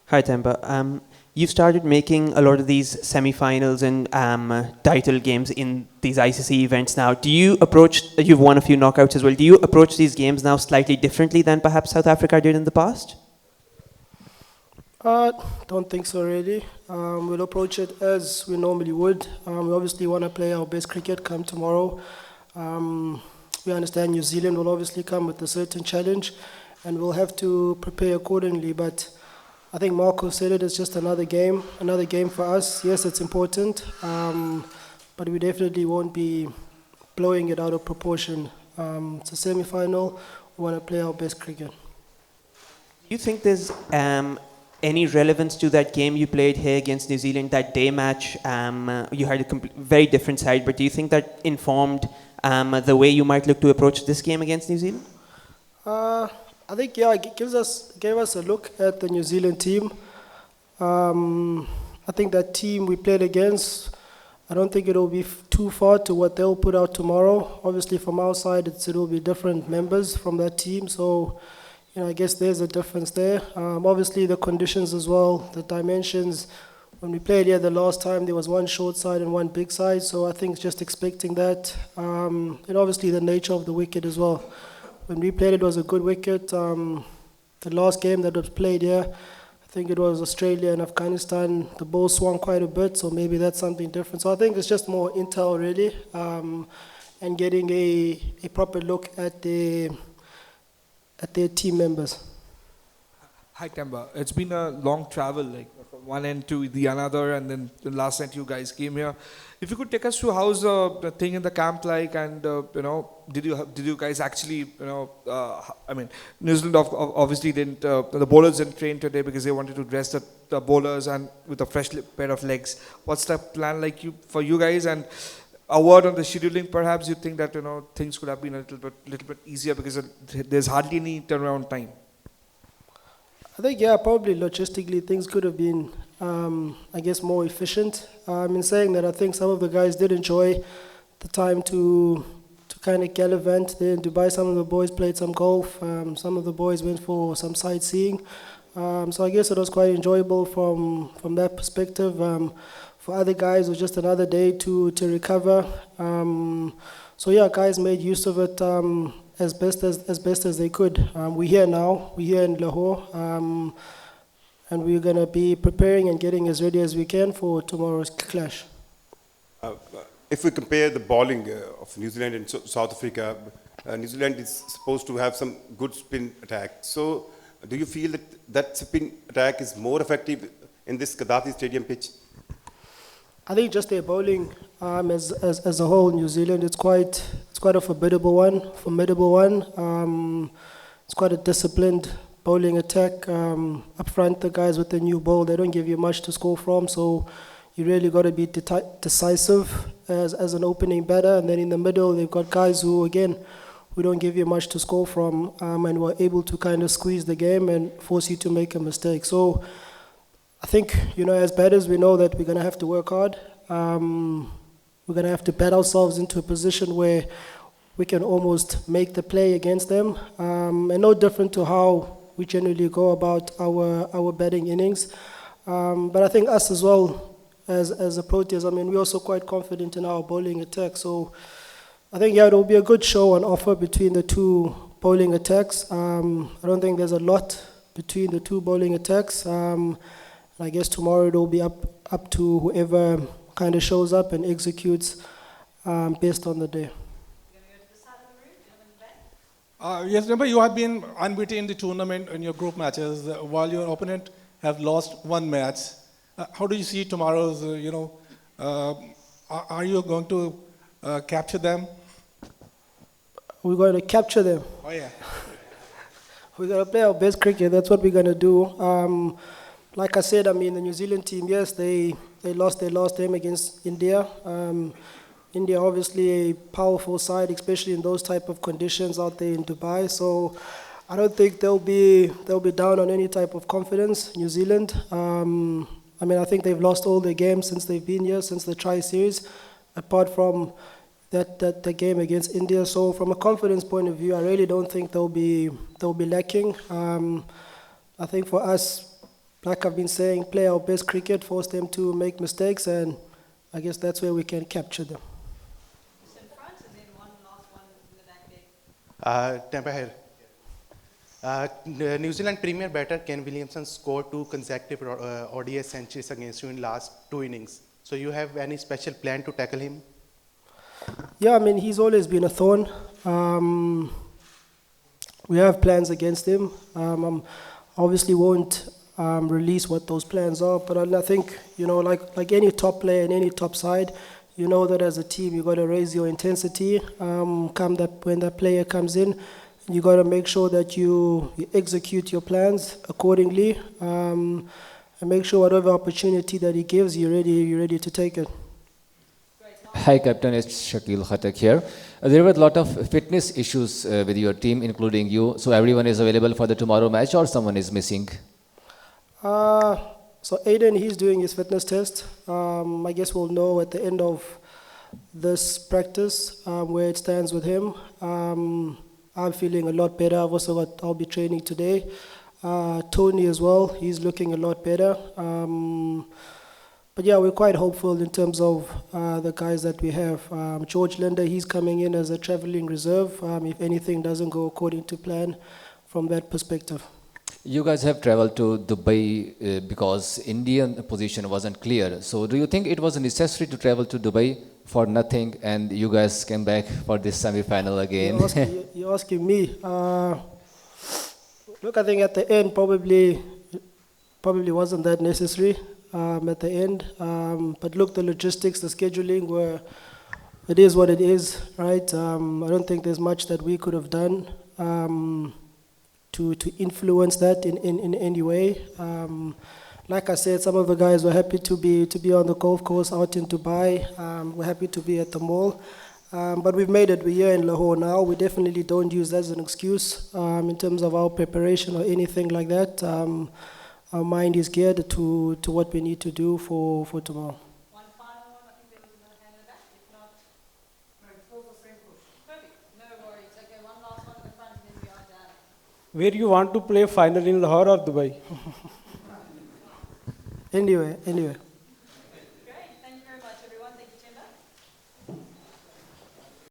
Hi, Temba. You've started making a lot of these semi-finals and title games in these ICC events now. Do you approach, you've won a few knockouts as well, do you approach these games now slightly differently than perhaps South Africa did in the past? Don't think so really. We'll approach it as we normally would. We obviously want to play our best cricket come tomorrow. We understand New Zealand will obviously come with a certain challenge and we'll have to prepare accordingly. But I think Marco said it, it's just another game for us. Yes, it's important, but we definitely won't be blowing it out of proportion. It's a semi-final, we want to play our best cricket. Do you think there's any relevance to that game you played here against New Zealand, that day match? You had a very different side, but do you think that informed the way you might look to approach this game against New Zealand? I think, yeah, it gave us a look at the New Zealand team. I think that team we played against, I don't think it'll be too far to what they'll put out tomorrow. Obviously, from our side, it'll be different members from that team. So, I guess there's a difference there. Obviously, the conditions as well, the dimensions. When we played here the last time, there was one short side and one big side. So I think just expecting that. And obviously, the nature of the wicket as well. When we played, it was a good wicket. The last game that was played here, I think it was Australia and Afghanistan. The ball swung quite a bit, so maybe that's something different. So I think it's just more intel, really, and getting a proper look at their team members. Hi, Temba. It's been a long travel, like from one end to the another, and then the last night you guys came here. If you could take us through how's the thing in the camp like, and did you guys actually, I mean, New Zealand obviously didn't, the bowlers didn't train today because they wanted to dress the bowlers and with a fresh pair of legs. What's the plan like for you guys? And a word on the scheduling, perhaps you think that things could have been a little bit easier because there's hardly any turnaround time. I think, yeah, probably logistically things could have been, I guess, more efficient. In saying that, I think some of the guys did enjoy the time to kind of gallivant there in Dubai. Some of the boys played some golf. Some of the boys went for some sightseeing. So I guess it was quite enjoyable from that perspective. For other guys, it was just another day to recover. So yeah, guys made use of it as best as they could. We're here now. We're here in Lahore, and we're going to be preparing and getting as ready as we can for tomorrow's clash. If we compare the bowling of New Zealand and South Africa, New Zealand is supposed to have some good spin attack. So, do you feel that spin attack is more effective in this Gaddafi Stadium pitch? I think just their bowling as a whole, New Zealand, it's quite a formidable one. It's quite a disciplined bowling attack. Up front, the guys with the new ball, they don't give you much to score from, so you really got to be decisive as an opening batter. And then in the middle, they've got guys who, again, we don't give you much to score from, and we're able to kind of squeeze the game and force you to make a mistake. So I think, as batters, we know that we're going to have to work hard. We're going to have to bat ourselves into a position where we can almost make the play against them. And no different to how we generally go about our batting innings. But I think us as well, as a Proteas, we're also quite confident in our bowling attack. So I think, yeah, it will be a good show on offer between the two bowling attacks. I don't think there's a lot between the two bowling attacks. I guess tomorrow it will be up to whoever kind of shows up and executes based on the day. Yes, remember you have been unbeaten in the tournament in your group matches while your opponent have lost one match. How do you see tomorrow's, are you going to capture them? We're going to capture them. Oh, yeah. We're going to play our best cricket. That's what we're going to do. Like I said, the New Zealand team, yes, they lost their last game against India. India, obviously a powerful side, especially in those type of conditions out there in Dubai. So I don't think they'll be down on any type of confidence. New Zealand, I think they've lost all their games since they've been here, since the tri-series, apart from that game against India. So from a confidence point of view, I really don't think they'll be lacking. I think for us, like I've been saying, play our best cricket, force them to make mistakes, and I guess that's where we can capture them. Temba here. New Zealand Premier batter Ken Williamson scored 2 consecutive ODI centuries against you in last 2 innings. So you have any special plan to tackle him? Yeah, I mean, he's always been a thorn. We have plans against him. Obviously won't release what those plans are, but I think, like any top player in any top side, you know that as a team you got to raise your intensity. When that player comes in, you got to make sure that you execute your plans accordingly, and make sure whatever opportunity that he gives, you're ready to take it. Hi, Captain. It's Shakil Khatak here. There were a lot of fitness issues with your team, including you. So everyone is available for the tomorrow match, or someone is missing? So Aiden, he's doing his fitness test. I guess we'll know at the end of this practice where it stands with him. I'm feeling a lot better. I'll be training today. Tony as well, he's looking a lot better. But yeah, we're quite hopeful in terms of the guys that we have. George Linder, he's coming in as a traveling reserve if anything doesn't go according to plan from that perspective. You guys have traveled to Dubai because Indian position wasn't clear. So do you think it was necessary to travel to Dubai for nothing and you guys came back for this semi-final again? You're asking me. Look, I think at the end probably wasn't that necessary at the end. But look, the logistics, the scheduling, it is what it is, right? I don't think there's much that we could have done to influence that in any way. Like I said, some of the guys were happy to be on the golf course out in Dubai. We're happy to be at the mall. But we've made it. We're here in Lahore now. We definitely don't use that as an excuse in terms of our preparation or anything like that. Our mind is geared to what we need to do for tomorrow. One final one. I think there was another hand in the back. If not, no, it's all the same question. Perfect. No worries. Okay, one last one at the front and then we are done. Where you want to play final in Lahore or Dubai? Anyway.